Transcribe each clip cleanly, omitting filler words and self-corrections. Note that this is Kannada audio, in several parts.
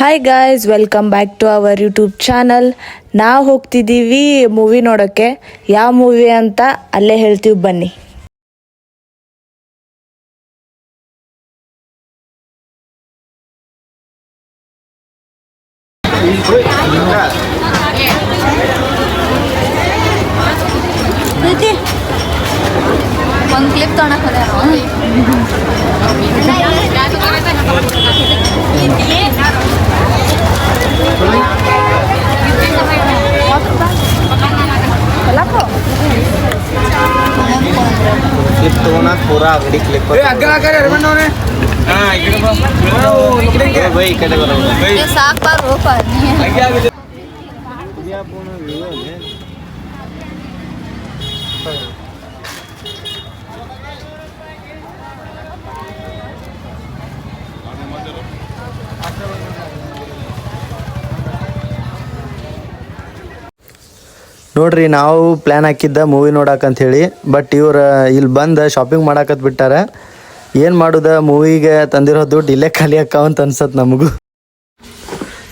Hi guys, welcome back to our YouTube channel. ನಾವು ಹೋಗ್ತಿದ್ದೀವಿ ಮೂವಿ ನೋಡೋಕ್ಕೆ. ಯಾವ ಮೂವಿ ಅಂತ ಅಲ್ಲೇ ಹೇಳ್ತೀವಿ, ಬನ್ನಿ. ಒಂದು ಕ್ಲಿಪ್ ತೊಗೊಳಕ್ಕೆ क्लिप तो ना पूरा अगड़ी क्लिप भाई इकडे बरोबर ಸಾಕು ಬಾರು ಹೋಪ ನೋಡ್ರಿ, ನಾವು ಪ್ಲ್ಯಾನ್ ಹಾಕಿದ್ದ ಮೂವಿ ನೋಡಕ್ಕಂತ ಹೇಳಿ, ಬಟ್ ಇವ್ರು ಇಲ್ಲಿ ಬಂದು ಶಾಪಿಂಗ್ ಮಾಡಾಕತ್ ಬಿಟ್ಟಾರ. ಏನು ಮಾಡುದ, ಮೂವಿಗೆ ತಂದಿರೋ ದುಡ್ಡು ಇಲ್ಲೇ ಖಾಲಿ ಅಕ್ಕಾವಂತ ಅನ್ಸತ್ ನಮಗೂ.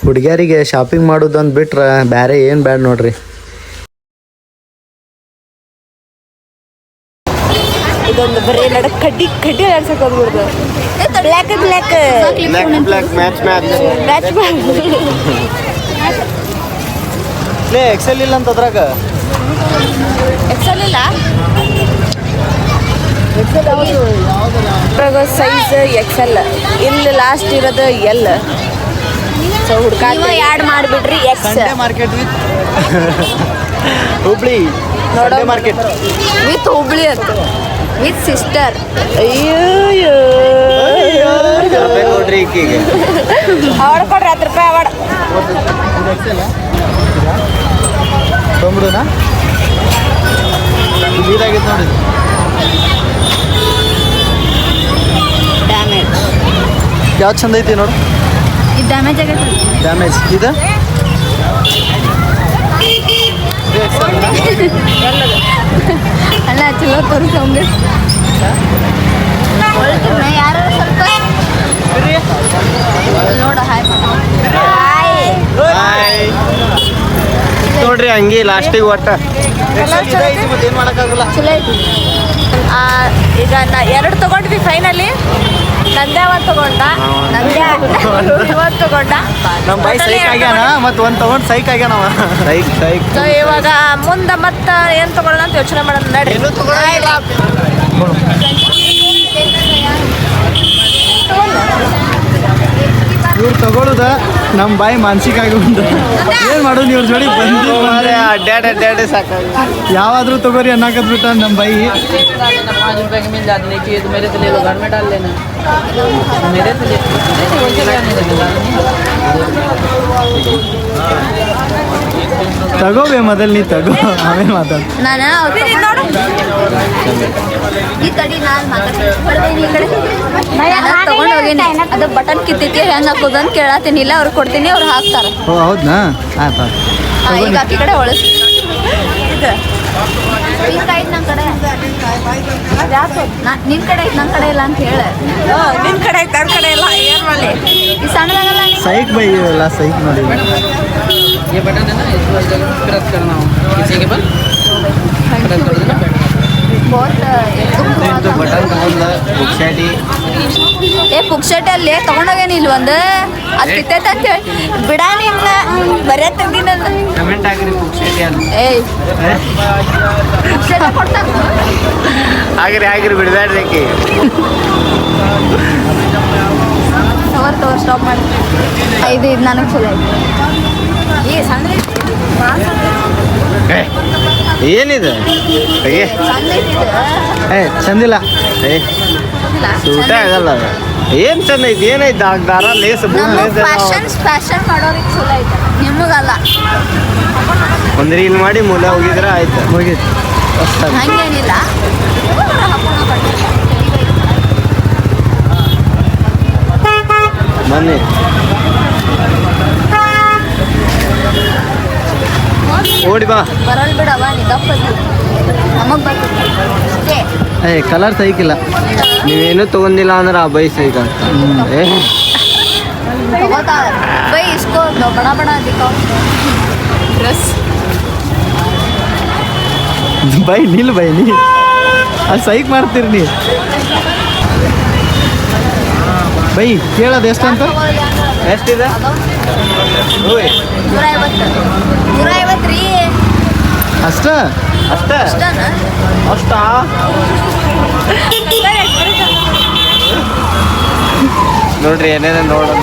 ಹುಡುಗಿಯರಿಗೆ ಶಾಪಿಂಗ್ ಮಾಡೋದಂದು ಬಿಟ್ರೆ ಬೇರೆ ಏನು ಬ್ಯಾಡ ನೋಡ್ರಿ. ಇದೊಂದು ಬರೀ ನಡಕ್ ಕಡ್ಡಿ ಕಡ್ಡಿ ಆಡ್ಸಕ್ ಹೋಗ್ಬಿಡ್ದು. ಬ್ಲ್ಯಾಕ್ ಬ್ಲ್ಯಾಕ್ ಬ್ಲ್ಯಾಕ್ ಮ್ಯಾಚ್ ಲೇ ಎಕ್ಸೆಲ್ ಇಲ್ಲ ಅಂತ ಅದ್ರಾಗ. ಎಕ್ಸಲ್ ಇಲ್ಲ ಸೈಜ್ ಎಕ್ಸೆಲ್, ಇಲ್ಲಿ ಲಾಸ್ಟ್ ಇರೋದು ಎಲ್. ಸೊ ಹುಡ್ಕಾಟ ಆ್ಯಡ್ ಮಾಡಿಬಿಡ್ರಿ X. Sunday market with Hubli ನೋಡೋ ಮಾರ್ಕೆಟ್ ವಿತ್ ಹುಬ್ಳಿ ಅಂತ ವಿತ್ ಸಿಸ್ಟರ್. ಅಯ್ಯೋ ನೋಡ್ರಿ ಈಕಿಗೆ ಅವಾರ್ಡ್ ಕೊಡ್ರಿ, 10 ರೂಪಾಯಿ ಅವಾರ್ಡ್. ತೊಂಬಿಡುನಾ ನೀರಾಗಿತ್ತು ನೋಡಿ. ಡ್ಯಾಮೇಜ್ ಯಾವ್ದು ಚಂದ ಐತಿ ನೋಡು. ಇದು ಡ್ಯಾಮೇಜ್ ಆಗೈತೆ. ಡ್ಯಾಮೇಜ್ ಇದು ಅಲ್ಲ ಚಲೋ ತೋರಿಸಂಗೆ ಯಾರು ಸ್ವಲ್ಪ ನೋಡ ಹಾಯ್ ನೋಡ್ರಿ ಹಂಗೆ ಲಾಸ್ಟಿಗೆ ಒಟ್ಟ ಏನು ಮಾಡೋಕ್ಕಾಗಲ್ಲ. ಚಲೋ ಐತಿ. ಈಗ 2 ತಗೊಂಡ್ವಿ ಫೈನಲಿ. ನಂದೇ ಒಂದು ತಗೊಂಡ, ಒಂದು ತಗೊಂಡ. ನಮ್ಮ ಬೈ ಸೈಕ್ ಆಗ್ಯಾನ, ಮತ್ತು ಒಂದು ತಗೊಂಡು ಸೈಕ್ ಆಗ್ಯಾನವ. ಸೈಕ್ ಸೊ ಇವಾಗ ಮುಂದೆ ಮತ್ತೆ ಏನು ತಗೊಳ್ಳೋಣ ಅಂತ ಯೋಚನೆ ಮಾಡೋಣ. ನಡಿ. ಏನು ತಗೊಳ್ಳಲ್ಲ. ಇವ್ರು ತಗೊಳುದ ನಮ್ಮ ಬಾಯಿ ಮಾನಸಿಕ ಆಗಿ ಉಂಟು. ಏನು ಮಾಡೋದು ಇವ್ರ ಜೋಡಿ ಬಂದು ಅಡ್ಡಾಡಿ ಸಾಕಾಗ ಯಾವಾದ್ರೂ ತಗೋರಿ ಅನ್ನಕತ್ ಬಿಟ್ಟ ನಮ್ಮ ಬಾಯಿ. 5 रुपए की मिल जाती है कि ये तो मेरे से ले लो, घर में डाल लेना मेरे से ले ತಗೋಬೇ ಮೊದಲು ನೀ ತಗೋ, ಆಮೇಲೆ ಮಾತಾಡ. ನಾನು ಈ ಕಡೆ ನಾನು ತಗೊಂಡು ಹೋಗೀನಿ. ಅದು ಬಟನ್ ಕಿತ್ತೈತಿ, ಹೆಂಗೆ ಹಾಕೋದು ಅಂತ ಕೇಳತ್ತೀನಿ. ಇಲ್ಲ ಅವ್ರಿಗೆ ಕೊಡ್ತೀನಿ, ಅವ್ರು ಹಾಕ್ತಾರೆ. ಓ ಹೌದಾ, ಆಯ್ತು ಈಗ ಆಕಿ ಕಡೆ ಒಳಸ್ ನಿನ್ ಕಡೆ ಐತ್, ನನ್ನ ಕಡೆ ನಿನ್ ಕಡೆ ಐತ್, ನನ್ನ ಕಡೆ ಇಲ್ಲ ಅಂತ ಹೇಳ. ನಿನ್ನ ಕಡೆ ಐತೆ, ನನ್ನ ಕಡೆ ಇಲ್ಲ. ಏನು ಮಾಡಲಿ? ಈ ಸಣ್ಣದಾಗಲ್ಲ ಸೈಕ್ ಬೈ ಇವೆಲ್ಲ ಸೈಕ್ ನೋಡಿ. ये बटन है ना, इसको प्रेस करना हो किसी के पर प्रेस कर देना. ಬಟನ್ ತಗೊಂಡ ಬುಕ್ಸಾಡಿ ಪುಕ್ಷಟೆ ಅಲ್ಲಿ ತಗೊಂಡೋಗೇನಿ ಇಲ್ಲಿ ಒಂದು ಅದು ಕಿತ್ತೈತೆ ಅಂತ ಹೇಳಿ ಬಿಡ ನಿನ್ನ ಬರೇ ತೆಗ್ದಿನಲ್ಲ. ಕಮೆಂಟ್ ಆಗಿರಿ ಬುಕ್ಸಾಡಿ ಅಂತ. ಏಯ್ ಪುಕ್ಷಟೆ ಕೊಡ್ತಾರ ಆಗಿರಿ ಬಿಡಬೇಡ್ರಿ. ತವರ್ ಸ್ಟಾಪ್ ಮಾಡಿ. ಇದು ನನಗೆ ಚಲೋ ಐತಿ. ಈ ಸಣ್ಣ ಏನಿದೆ ಸಣ್ಣ ಐತಿ ಚಂದಿಲ್ಲ. ಸೂಟ ಆಗಲ್ಲ. ಏನು ಚಂದ ಐತಿ, ಏನೈತಿ ದಾರ ಲೇಸ್ ಫ್ಯಾಷನ್ ಮಾಡೋರಿಗೆ ಚಲೋ ಐತೆ, ನಿಮಗಲ್ಲ. ಒಂದು ರೀಲ್ ಮಾಡಿ ಮೂಲ ಹೋಗಿದ್ರೆ ಆಯ್ತು, ಮುಗೀತು. ಹಂಗೇನಿಲ್ಲ. ಬನ್ನಿ ಓಡಿ ಬಾ. ಬರಲ್ ಬಿಡವ, ನೀ ದಪ್ಪ ನಮಗ್ ಬರ್ತದೆ. ಕಲರ್ ಸೈಕಿಲ್ಲ. ನೀವೇನು ತೊಗೊಂಡಿಲ್ಲ ಅಂದ್ರೆ ಆ ಬೈ ಸೈಕ್ ಅಂತ. तगोताಳೆ भाई इसको बड़ा बड़ा दिखाओ ड्रेस ಬೈ ನಿಲ್ ಬೈ ನೀ ಅಲ್ಲಿ ಸೈಕ್ ಮಾಡ್ತೀರಿ ನೀ ಬೈ ಕೇಳೋದು ಎಷ್ಟಂತ ಎಷ್ಟಿದೆ 150 ರೀ ಅಷ್ಟ ಅಷ್ಟ ಅಷ್ಟನಾ ಅಷ್ಟ ನೋಡ್ರಿ ಏನೇನೋ ನೋಡೋಣ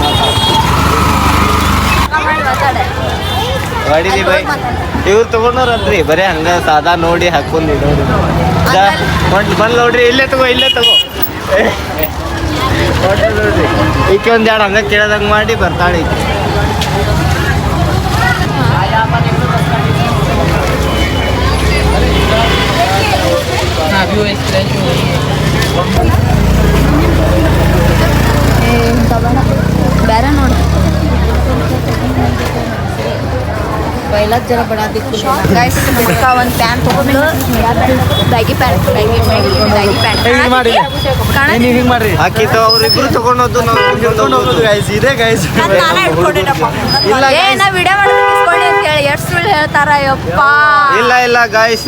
ಮಾತಾಡೆ ಹೊಡಿದಿ ಬೈ ಇವ್ರು ತಗೊಂಡವ್ರಲ್ರಿ ಬರೀ ಹಂಗ ಸಾದಾ ನೋಡಿ ಹಾಕೊಂಡು ಇಡೋರು ಬಂದ್ ನೋಡ್ರಿ ಇಲ್ಲೇ ತಗೋ ನೋಡ್ರಿ ಈಕೆ ಒಂದ್ ಎರಡು ಹಂಗ ಕೇಳ್ದಂಗ ಮಾಡಿ ಬರ್ತಾಳೆ ಈಕೆ ಬೇರೆ ನೋಡು पहला जरा बड़ा दिख गाइस का ಒಂದು ಪ್ಯಾಂಟ್ ತಗೊಂಡು ಬ್ಯಾಗಿ ಪ್ಯಾಂಟ್ ಹಿಂಗ್ ಮಾಡ್ರಿ ಹಾಕಿತ್ತು ಅವ್ರಿಬ್ರು ತಗೊಂಡೋದು ನಾವು ಗೈಸ್ ಇದೆ ಗೈಸ್ ಇಲ್ಲ ಏ ನಾ ವಿಡಿಯೋ ಮಾಡೋದಕ್ಕೆ ಇಸ್ಕೊಳ್ಳಿ ಅಂತ ಹೇಳಿ ಎಷ್ಟು ಸುಳ್ಳು ಹೇಳ್ತಾರ ಯಪ್ಪ ಇಲ್ಲ ಗೈಸ್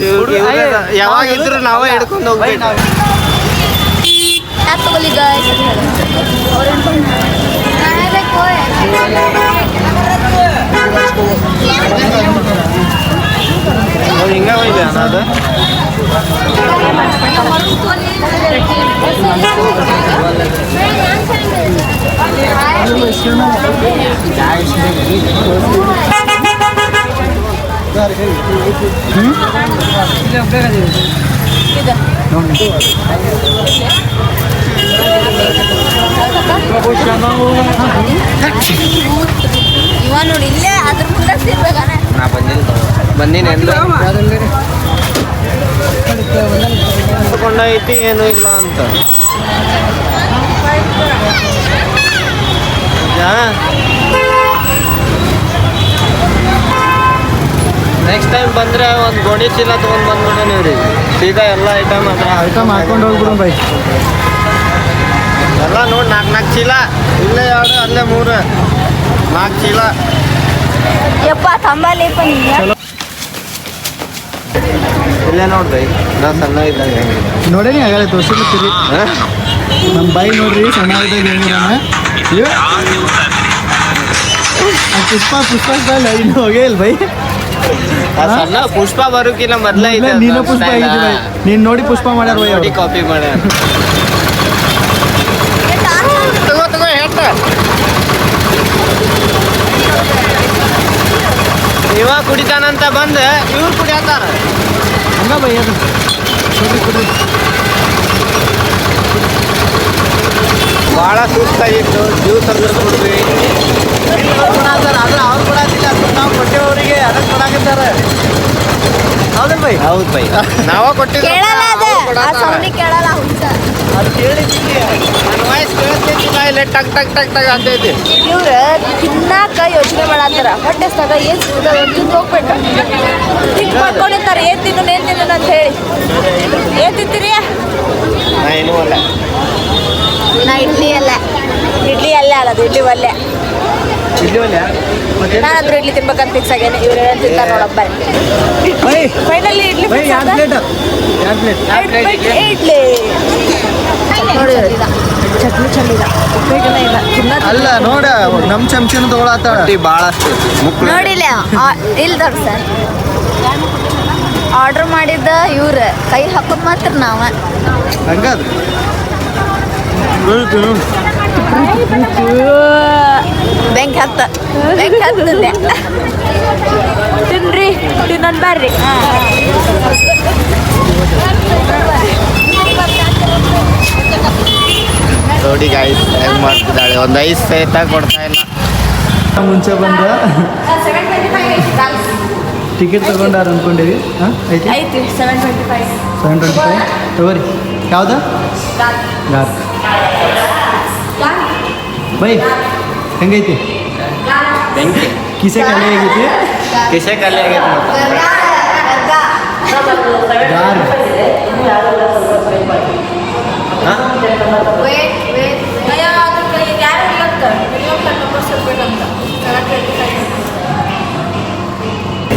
ಯಾವಾಗ ಇದ್ರು ನಾವೇ ಹಿಡ್ಕೊಂಡು ಹೋಗ್ಬೇಕು ಯಾಕೆ ತಗೊಳ್ಳಿ ಗಾಯ್ಸ್ ಹಿಂಗ ಇದೆ ಅದು ಇವ ನೋಡಿ ಇಲ್ಲೇ ಅದ್ರ ಮುಂದೆ ಸಿಗ್ಬೇಕಾನೆ ನಾ ಬಂದಿನಿ ತಗೊಂಡೈತಿ ಏನು ಇಲ್ಲ ಅಂತ ನೆಕ್ಸ್ಟ್ ಟೈಮ್ ಬಂದ್ರೆ ಒಂದು ಗೋಣಿ ಚೀಲ ತೊಗೊಂಡು ಬಂದ್ಬಿಡೋ ನೀವು ರೀ ಸೀದಾ ಎಲ್ಲ ಐಟಮ್ ಹಾಕೊಂಡು ಹೋಗ್ಬಿಡು ಬೈ ಎಲ್ಲ ನೋಡಿ 4 ಚೀಲ ಇಲ್ಲೇ 2 ಅಲ್ಲೇ 3 4 ಚೀಲ ಯಪ್ಪ ತಂಬಾಲೇಪ ಇಲ್ಲೇ ನೋಡ್ರಿ ನಾ ಸಣ್ಣ ಇದ್ದಾಗ ನೋಡೇನಿ ಆಗಲ್ಲ ತೋರಿಸ್ಲಿಕ್ಕಿರಿ ನಮ್ಮ ಬಾಯಿ ನೋಡ್ರಿ ಸಣ್ಣ ಇದ್ದಾಗ ಹೆಂಗಿದಾನ ಪುಷ್ಪ ಸ್ಟೈಲ್ ಇನ್ನು ಹೋಗೇ ಇಲ್ಲ ಬೈ ಸಣ್ಣ ಪುಷ್ಪ ಬರೋಕಿಲ್ಲ ಮೊದ್ಲೇ ಇದೆ ನೀನು ಪುಷ್ಪ ಆಗಿದ್ದಿ ಬೈ ನೀನ್ ನೋಡಿ ಪುಷ್ಪ ಮಾಡ್ಯಾರ ಬೈ ನೋಡಿ ಕಾಪಿ ಮಾಡ್ಯಾರ ತಗೋ ಹೇಳ್ತ ಇವ ಕುಡಿತಾನಂತ ಬಂದು ಇವ್ರು ಕುಡಿಯತ್ತಾರ ಹಂಗ ಬೈ ಅದು ಕೊಡ್ರಿ ಭಾಳ ಸುಸ್ತಾಗಿತ್ತು ಜ್ಯೂಸ್ ಅಂದ್ರೆ ಕೊಡ್ವಿ ಆದ್ರೆ ಅವ್ರು ಕೊಡಾತಿಲ್ಲ ನಾವು ಕೊಟ್ಟೆವರಿಗೆ ಅದಕ್ಕೆ ಕೊಡಾಕತ್ತಾರ ಹೌದಲ್ಲ ಬೈ ಹೌದು ಬೈ ನಾವ ಕೊಟ್ಟಿದ್ವಿ ಕೇಳಲ್ಲ ಅದ ಆ ಸೌಂಡಿ ಕೇಳಲ್ಲ ಹುಚ್ಚ ಅದು ಕೇಳಿದ್ದೀನಿ ನನ್ನ ವಾಯ್ಸ್ ಕೇಳ್ತೈತಿ ಇಲ್ಲ ಟಕ್ ಟಕ್ ಟಕ್ ಟಕ್ ಅಂತೈತಿ ಇವ್ರ ತಿನ್ನಾಕ ಯೋಚನೆ ಮಾಡತ್ತಾರ ಹೊಟ್ಟೆಸ್ದಾಗ ಏನ್ ಸಿಗ್ತದ ತಿಂದು ಹೋಗ್ಬೇಕು ತಿಂದು ಮಾಡ್ಕೊಂಡಿರ್ತಾರೆ ಏನ್ ತಿನ್ನು ಅಂತ ಹೇಳಿ ಏನ್ ತಿಂತೀರಿ ನಾ ಏನೂ ಅಲ್ಲ ನಾ ಇಡ್ಲಿ ಅಲ್ಲ ಅಲ್ಲದು ಇಡ್ಲಿ ಒಲ್ಲೆ ನಾನು ಅದ್ರ ಇಡ್ಲಿ ತಿನ್ಬೇಕಂತ ಫಿಕ್ಸ್ ಆಗ್ಯಾನೆ ಇವ್ರು ಏನೇನು ತಿಂತಾರೆ ನೋಡಪ್ಪ ಬೈ ಫೈನಲಿ ಇಡ್ಲಿ ಬೈ ಎರಡು ಪ್ಲೇಟ್ ಇಡ್ಲಿ ನೋಡಿ ಚಟ್ನಿ ಚಂದಿದ ಉಪ್ಪಿಟ್ಟೆಲ್ಲ ಇಲ್ಲ ಅಲ್ಲ ನೋಡ ನಮ್ಮ ಚಮಚನ ತಗೊಳತ್ತಾಳ ಭಾಳ ಮುಕ್ಳು ನೋಡಿಲ್ಲ ಇಲ್ದವ್ರ ಸರ್ ಆರ್ಡರ್ ಮಾಡಿದ್ದ ಇವ್ರು ಕೈ ಹಾಕೋದು ಮಾತ್ರ ನಾವ ಹಂಗಾದ್ರೆ ಬೆಂಕಿ ಹತ್ತಂದೆ ತಿನ್ರಿ ತಿನ್ನೋದು ಬರ್ರಿ ನೋಡಿ ಗಾಯ್ಸ್ ಹೆಂಗ್ ಮಾಡ್ತಿದ್ದಾಳೆ ಒಂದು ಐಸ್ ಸಹಿತ ಕೊಡ್ತಾ ಇಲ್ಲ ಮುಂಚೆ ಬಂದ ಟಿಕೆಟ್ ತಗೊಂಡಾರ ಅನ್ಕೊಂಡೇವಿ ಹಾಂ ಐತಿ ಐತಿ 725 725 ತಗೋರಿ ಯಾವ್ದು ಗಾರ್ ಬೈ ಹೆಂಗೈತಿ ಬೆಂಕಿ ಕಿಸೆ ಖಾಲಿ ಆಗೈತಿ ಕಿಸೆ ಖಾಲಿ ಆಗೈತೆ ಮತ್ತೆ ಗಾರ್ ಹಾಂ ವೇಟ್ ಮತ್ತೆ ಮಿನಿಮಮ್ 10 ಮೆಂಬರ್ಸ್ ಇರ್ಬೇಕಂತ 725.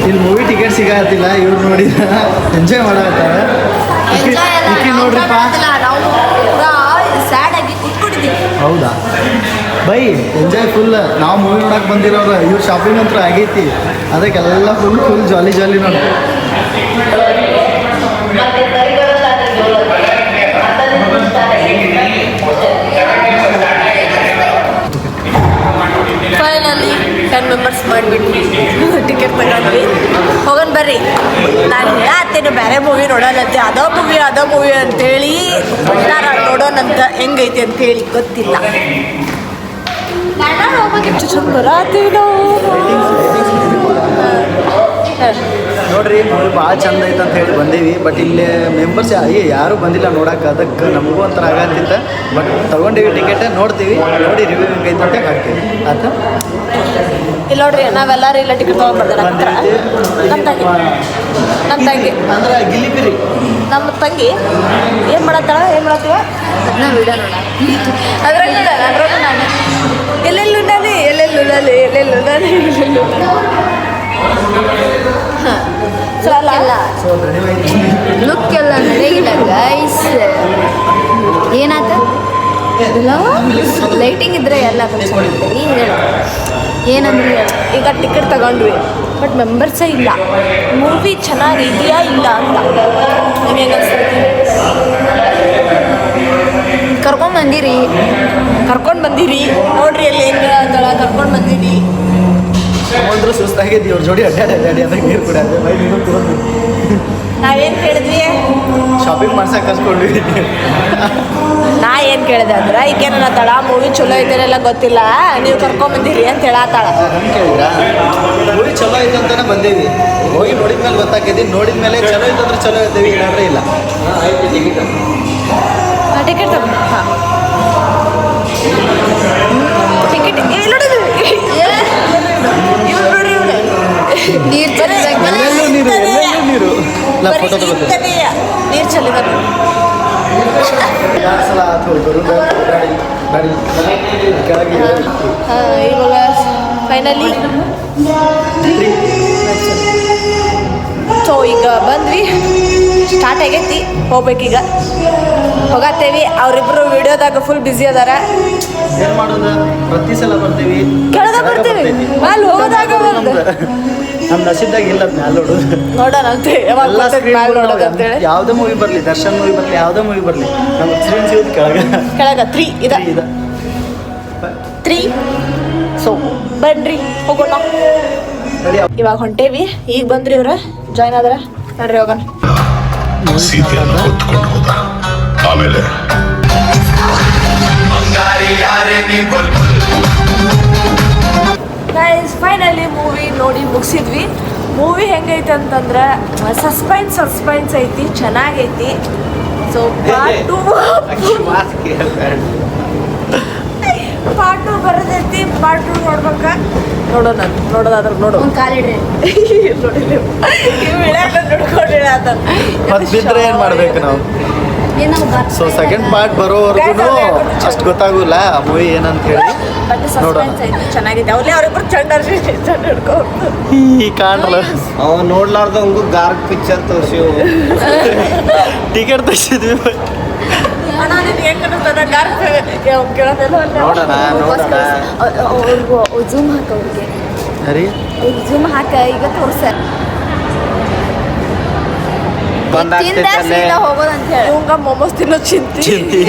ಇಲ್ಲಿ ಮೂವಿ ಟಿಕೆಟ್ ಸಿಗತ್ತಿಲ್ಲ, ಇವ್ರು ನೋಡಿದ ಎಂಜಾಯ್ ಮಾಡತ್ತಾರ. ನೋಡ್ರಿಪ್ಪ, ನಾವು ಸ್ಯಾಡ್ ಆಗಿ ಕೂತ್ಕೊಂಡಿದ್ದೀವಿ. ಹೌದಾ ಬೈ ಎಂಜಾಯ್ ಫುಲ್. ನಾವು ಮೂವಿ ನೋಡಕ್ಕೆ ಬಂದಿರೋರು, ಇವ್ರು ಶಾಪಿಂಗ್ ಅಂತೂ ಆಗೈತಿ, ಅದಕ್ಕೆಲ್ಲ ಫುಲ್ ಜಾಲಿ ಜಾಲಿ ನೋಡಿ. ಫೈನಲಿ 10 ಮೆಂಬರ್ಸ್ ಮಾಡಿಬಿಟ್ವಿ, ಟಿಕೆಟ್ ತಗೊಂಡ್ವಿ. ಹೋಗೋಣ ಬರ್ರಿ. ನಾನು ಹೇಳತ್ತೇನು ಬೇರೆ ಮೂವಿ ನೋಡೋಣಂತೆ, ಅದೋ ಮೂವಿ ಅಂತೇಳಿ ನೋಡೋಣಂತ ಹೆಂಗೈತಿ ಅಂತೇಳಿ ಗೊತ್ತಿಲ್ಲ. ಎಷ್ಟು ಚಂದ ಬರತ್ತೀವಿ ನಾವು. ನೋಡ್ರಿ ಮೂವಿ ಭಾಳ ಚಂದ ಐತೆ ಅಂತ ಹೇಳಿ ಬಂದೀವಿ. ಬಟ್ ಇಲ್ಲಿ ಮೆಂಬರ್ಸ್ ಯಾರೂ ಬಂದಿಲ್ಲ ನೋಡಕ್ಕೆ, ಅದಕ್ಕೆ ನಮಗೂ ಒಂಥರ ಆಗತ್ತಿತ್ತ. ಬಟ್ ತೊಗೊಂಡೀವಿ ಟಿಕೆಟ್, ನೋಡ್ತೀವಿ, ನೋಡಿ ರಿವ್ಯೂ ಹೆಂಗೈತೆ ಅಂತ ಹಾಕ್ತೀವಿ. ಆಯ್ತಾ? ಇಲ್ಲಿ ನೋಡ್ರಿ, ನಾವೆಲ್ಲರೂ ಇಲ್ಲ ಟಿಕೆಟ್ ತೊಗೊಂಡ್ಬರ್ತಾರೆ. ನಮ್ಮ ತಂಗಿ ಅಂದ್ರೆ ಗಿಲಿಪಿರಿ ನಮ್ಮ ತಂಗಿ ಏನು ಮಾಡತ್ತಾಳ, ಏನು ಮಾಡತ್ತೀವ ಅದನ್ನ ವಿಡಿಯೋ ನೋಡ. ಅದ್ರಾಗ ನಾನು ಎಲ್ಲೆಲ್ಲೂ ಸೊ ಅಲ್ಲ ಲುಕ್ ಎಲ್ಲ ನಡೆಯಿಲ್ಲ ಗೈಸ್. ಏನಾತ ಲೈಟಿಂಗ್ ಇದ್ರೆ ಎಲ್ಲ ಏನಂದ್ರೆ ಈಗ ಟಿಕೆಟ್ ತಗೊಂಡ್ವಿ, ಬಟ್ ಮೆಂಬರ್ಸೇ ಇಲ್ಲ. ಮೂವಿ ಚೆನ್ನಾಗಿದೆಯಾ ಇಲ್ಲ ಅಂತ ನಿಮಗೆ ಹೆಂಗೆ ಅನ್ಸ್ತೈತಿ? ಕರ್ಕೊಂಡು ಬಂದಿರಿ ನೋಡ್ರಿ, ಅಲ್ಲಿ ಹೆಂಗೆ ಅಂತಳ ಕರ್ಕೊಂಡು ಬಂದಿರಿ. ಸಮುದ್ರ ಸುಸ್ತಾಗಿದ್ದು ಇವ್ರ ಜೋಡಿ ಅಡ್ಡಾಡಿ ಅದಕ್ಕೆ ನೀರು ಕೂಡ ನಾವೇನು ಕೇಳಿದ್ವಿ? ಶಾಪಿಂಗ್ ಮಾಡ್ಸಕ್ಕೆ ಕರ್ಸ್ಕೊಂಡ್ವಿ. ನಾ ಏನು ಕೇಳಿದೆ ಅಂದ್ರೆ ಈಗೇನ ತಳ ಮೂವಿ ಚಲೋ ಐತೆನೆಲ್ಲ ಗೊತ್ತಿಲ್ಲ, ನೀವು ಕರ್ಕೊಂಬಂದಿರಿ ಅಂತ ಹೇಳತ್ತಾಳ. ಹಂಗೆ ಕೇಳಿದ್ರಾ? ಮೂವಿ ಚಲೋ ಐತೆ ಅಂತಾನೆ ಬಂದೀವಿ, ಹೋಗಿ ನೋಡಿದ್ಮೇಲೆ ಗೊತ್ತಾಕೈತಿ. ನೋಡಿದ್ಮೇಲೆ ಚಲೋ ಐತೆ ಅಂದ್ರೆ ಚಲೋ ಇದ್ದೇವೆ, ಇಲ್ಲಾಂದ್ರೆ ಇಲ್ಲ. ಟಿಕೆಟ್ ತಗೊಂಡು ಹಾಂ ಟಿಕೆಟ್ ನೋಡಿದ್ವಿ. ಇವ್ರು ನೋಡ್ರಿ, ಇವ್ರು ಎಲ್ಲೆಲ್ಲೂ ನೀರು ಇಲ್ಲ, ಫೋಟೋ ತಗೋತೀವಿ. ನೀರು ಚೆಲ್ಲಿದ ಸಲ ಕೆಳಗೆ ಇವಾಗ ಫೈನಲಿ ಸೊ ಈಗ ಬಂದ್ವಿ, ಸ್ಟಾರ್ಟ್ ಆಗೈತಿ, ಹೋಗ್ಬೇಕೀಗ ಹೋಗತ್ತೇವಿ. ಅವರಿಬ್ರು ವಿಡಿಯೋದಾಗ ಫುಲ್ ಬ್ಯುಸಿ ಅದಾರ. ಏನು ಮಾಡೋದು, ಪ್ರತಿ ಸಲ ಬರ್ತೀವಿ, ಕೆಳಗೆ ಬರ್ತೀವಿ, ಅಲ್ಲಿ ಹೋಗೋದಾಗ ನಮ್ಮ ನಸೀಬ್ದಾಗ ಇಲ್ಲ ಮ್ಯಾಲೆ ನೋಡೋದು. ನೋಡೋಣ ಅಂತೆ ಯಾವಾಗ ಮ್ಯಾಲೆ ನೋಡೋದು ಅಂತೇಳಿ. ಯಾವುದೇ ಮೂವಿ ಬರಲಿ, ದರ್ಶನ್ ಮೂವಿ ಬರಲಿ, ಯಾವುದೇ ಮೂವಿ ಬರಲಿ, ನಮ್ಮ ಎಕ್ಸ್ಪೀರಿಯನ್ಸ್ ಇರೋದು ಕೆಳಗೆ 3 ಇದೆ. 3 ಸೊ ಬನ್ರಿ ಹೋಗೋಣ. ಇವಾಗ ಹೊಂಟೇವಿ, ಈಗ ಬಂದ್ರಿ ಇವ್ರ ಜಾಯ್ನ್ ಆದ್ರ ನೋಡ್ರಿ, ಹೋಗೋಣ. ಗೈಸ್ ಫೈನಲಿ ಮೂವಿ ನೋಡಿ ಮುಗಿಸಿದ್ವಿ. ಮೂವಿ ಹೆಂಗೈತೆ ಅಂತಂದ್ರೆ ಸಸ್ಪೆನ್ಸ್ ಐತಿ, ಚೆನ್ನಾಗೈತಿ. ಸೊ ಪಾರ್ಟ್ 2 ಬರೋದೈತಿ. ಪಾರ್ಟ್ 2 ನೋಡೋದಾದ್ರೆ ನೋಡು. ಒಂದು ಕಾಲಿಡ್ರಿ ಮತ್ತೆ ಬಿದ್ದರೆ ಏನು ಮಾಡ್ಬೇಕು ನಾವು? ಸೊ ಸೆಕೆಂಡ್ ಪಾರ್ಟ್ ಬರೋವರೆಗೂ ಅಷ್ಟು ಗೊತ್ತಾಗೋಲ್ಲ ಆ ಮೂವಿ ಏನಂತ ಹೇಳಿ. ಬಟ್ ಸಸ್ಪೆನ್ಸ್ ಐತಿ, ಚೆನ್ನಾಗಿದೆ. ಅವ್ರಿಬ್ರು ಚಂಡ ಹಿಡ್ಕೊ ಈ ಕಾಣಲ್ಲ, ಅವ ನೋಡ್ಲಾರ್ದಂಗು ಗಾರ್ಕ್ ಪಿಕ್ಚರ್ ತೋರಿಸಿವು. ಟಿಕೆಟ್ ತೆಗ್ಸಿದ್ವಿ. ಅಣ್ಣ ನಿನ್ಗೆ ಹೆಂಗೆ ಅನ್ನಿಸ್ತದ ಗಾರ್ಕ್ ಕೇಳೋದೆಲ್ಲ ನೋಡೋಣ ಅವ್ರಿಗೂ ಝೂಮ್ ಹಾಕ, ಅವ್ರಿಗೆ ಸರಿ ಝೂಮ್ ಹಾಕ, ಈಗ ತೋರ್ಸ ಹೋಗೋದಂತ ಹೇಳಿ. ಇವಂಗ ಮೊಮೋಸ್ ತಿನ್ನೋ ಚಿಂತಿ,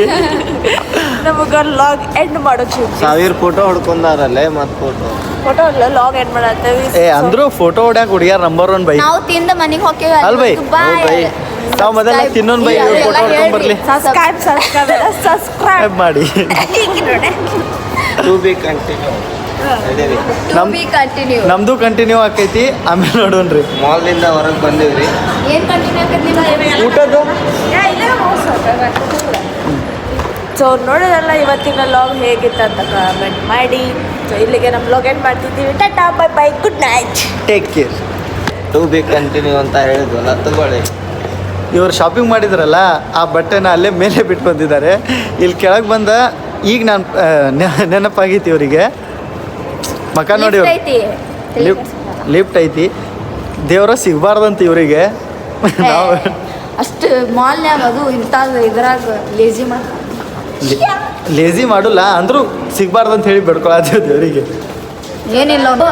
ನಮಗ ಲಾಗ್ ಎಂಡ್ ಮಾಡೋ ಚಿಂತಿ. 1000 ಫೋಟೋ ಹೊಡ್ಕೊಂಡಾರಲ್ಲೇ, ಮತ್ತೆ ಫೋಟೋ ಅಲ್ಲ ಲಾಗ್ ಎಂಡ್ ಮಾಡತ್ತೇವಿ. ಅಂದ್ರು ಫೋಟೋ ಹೊಡ್ಯಾಕ ಹುಡುಗಿಯಾರ ನಂಬರ್ 1 ಬೈ. ನಾವು ತಿಂದ ಮನೆಗೆ ಹೋಗ್ತೇವೆ ಅಲ್ ಬೈ, ನಾವು ಮೊದಲ ತಿನ್ನೋನ್ ಬೈ, ಫೋಟೋ ಹೊಡ್ಕೊಂಡ್ ಬರ್ಲಿ. ಸಬ್ಸ್ಕ್ರೈಬ್ ಮಾಡಿ. To be continue. ಕಂಟಿನ್ಯೂ. ನಮ್ದು ಕಂಟಿನ್ಯೂ ಆಕೈತಿ, ಆಮೇಲೆ ನೋಡೋಣ್ರಿ. ಮಾಲ್ನಿಂದ ಹೊರಗೆ ಬಂದಿವ್ರಿ. ಏನ್ ಕಂಟಿನ್ಯೂ ಆಕೈತಿ? ಊಟದ್ದು ಸೊ ನೋಡೋದಲ್ಲ ಇವತ್ತಿನ ಲಾಗ್ ಹೇಗಿತ್ತು ಅಂತ ಕಮೆಂಟ್ ಮಾಡಿ. ಸೊ ಇಲ್ಲಿಗೆ ನಮ್ಮ ಲಾಗ್ ಎಂಡ್ ಮಾಡ್ತಿದ್ದೀವಿ. Tata bye bye, good night, take care. To be continue ಅಂತ ಹೇಳಿದ್ವಲ್ಲ, ತಗೊಳ್ಳಿ. ಇವರು ಶಾಪಿಂಗ್ ಮಾಡಿದ್ರಲ್ಲ, ಆ ಬಟ್ಟೆನ ಅಲ್ಲೇ ಮೇಲೆ ಬಿಟ್ಟು ಬಂದಿದ್ದಾರೆ. ಇಲ್ಲಿ ಕೆಳಗೆ ಬಂದ ಈಗ ನಾನು ನೆನಪಾಗೈತಿ ಇವರಿಗೆ ಮಕ ನೋಡಿ Lift ಐತಿ ಲಿಫ್ಟ್ ಐತಿ ದೇವ್ರ ಸಿಗಬಾರ್ದಂತ ಇವರಿಗೆ ನಾವು ಅಷ್ಟು ಮಾಲ್ನ್ಯಾಗ ಅದು ಇಂಥದ್ದು ಇದ್ರಾಗ ಲೇಜಿ ಮಾಡಿ ಲೇಜಿ ಮಾಡಲ್ಲ ಅಂದರೂ ಸಿಗಬಾರ್ದಂತ ಹೇಳಿ ಬೇಡ್ಕೊಳತ್ತೇವೆ ದೇವರಿಗೆ ಏನಿಲ್ಲ ಅವ್ನು.